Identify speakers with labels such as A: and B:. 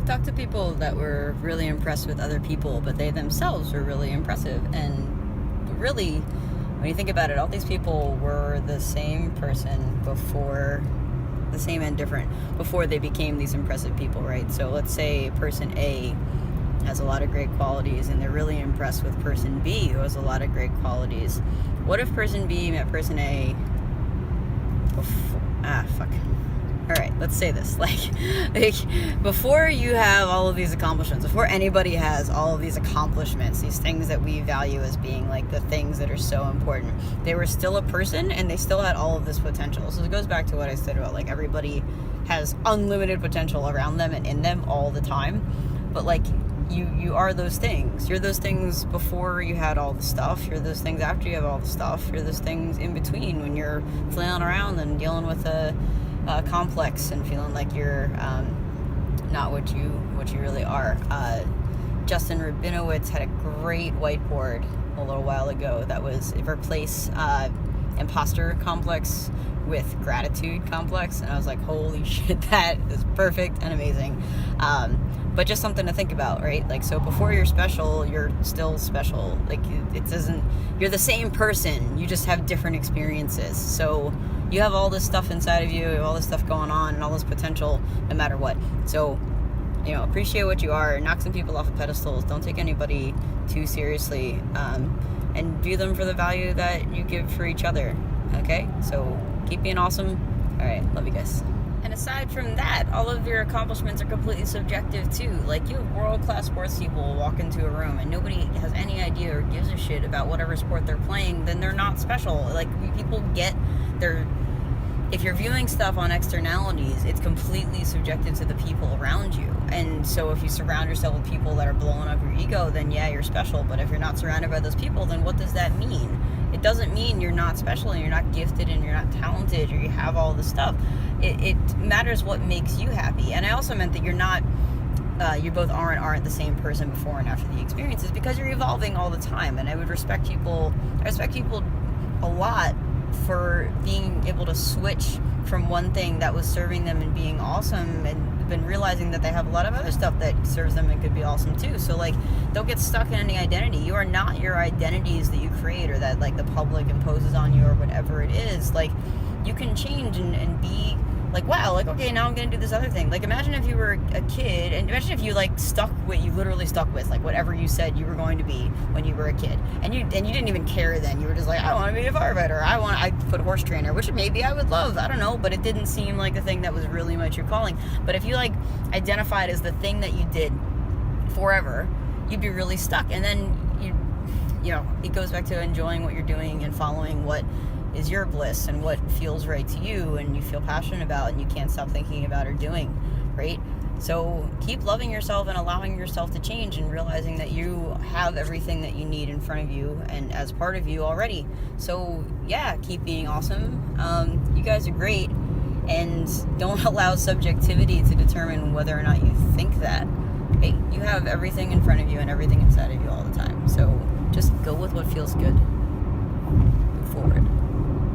A: I've talked to people that were really impressed with other people, but they themselves were really impressive. And really, when you think about it, all these people were the same person before, the same and different, before they became these impressive people, right? So let's say person A has a lot of great qualities and they're really impressed with person B who has a lot of great qualities. What if person B met person A before, alright, let's say this, like before you have all of these accomplishments, before anybody has all of these accomplishments, these things that we value as being like the things that are so important, they were still a person and they still had all of this potential. So it goes back to what I said about like everybody has unlimited potential around them and in them all the time, but like you are those things. You're those things before you had all the stuff. You're those things after you have all the stuff. You're those things in between when you're flailing around and dealing with a complex and feeling like you're not what you really are. Justin Rabinowitz had a great whiteboard a little while ago that was replace imposter complex with gratitude complex, and I was like, holy shit, that is perfect and amazing. But just something to think about, right? Like, so before you're special, you're still special. Like, it doesn't, you're the same person, you just have different experiences. So you have all this stuff inside of you, all this stuff going on, and all this potential no matter what. So, you know, appreciate what you are, knock some people off of pedestals, don't take anybody too seriously, and view them for the value that you give for each other, okay? So keep being awesome. All right, love you guys. And aside from that, all of your accomplishments are completely subjective too. Like, you have world-class sports people walk into a room and nobody has any idea or gives a shit about whatever sport they're playing, then they're not special. Like, people get their... If you're viewing stuff on externalities, it's completely subjective to the people around you. And so if you surround yourself with people that are blowing up your ego, then yeah, you're special. But if you're not surrounded by those people, then what does that mean? It doesn't mean you're not special and you're not gifted and you're not talented or you have all this stuff. It matters what makes you happy. And I also meant that you're not, you both aren't the same person before and after the experiences, because you're evolving all the time. And I respect people a lot for being able to switch from one thing that was serving them and being awesome, and been realizing that they have a lot of other stuff that serves them and could be awesome too. So like, don't get stuck in any identity. You are not your identities that you create or that like the public imposes on you or whatever it is. Like, you can change and be like, wow, like, okay, now I'm gonna do this other thing. Like, imagine if you were a kid, and imagine if you like you literally stuck with like whatever you said you were going to be when you were a kid, and you didn't even care then. You were just like, I want to be a firefighter, I put horse trainer, which maybe I would love, I don't know, but it didn't seem like the thing that was really much your calling. But if you like identified as the thing that you did forever, you'd be really stuck. And then you know, it goes back to enjoying what you're doing and following what is your bliss and what feels right to you and you feel passionate about and you can't stop thinking about or doing, right? So keep loving yourself and allowing yourself to change and realizing that you have everything that you need in front of you and as part of you already. So yeah, keep being awesome. You guys are great, and don't allow subjectivity to determine whether or not you think that. Okay? You have everything in front of you and everything inside of you all the time. So just go with what feels good. Move forward.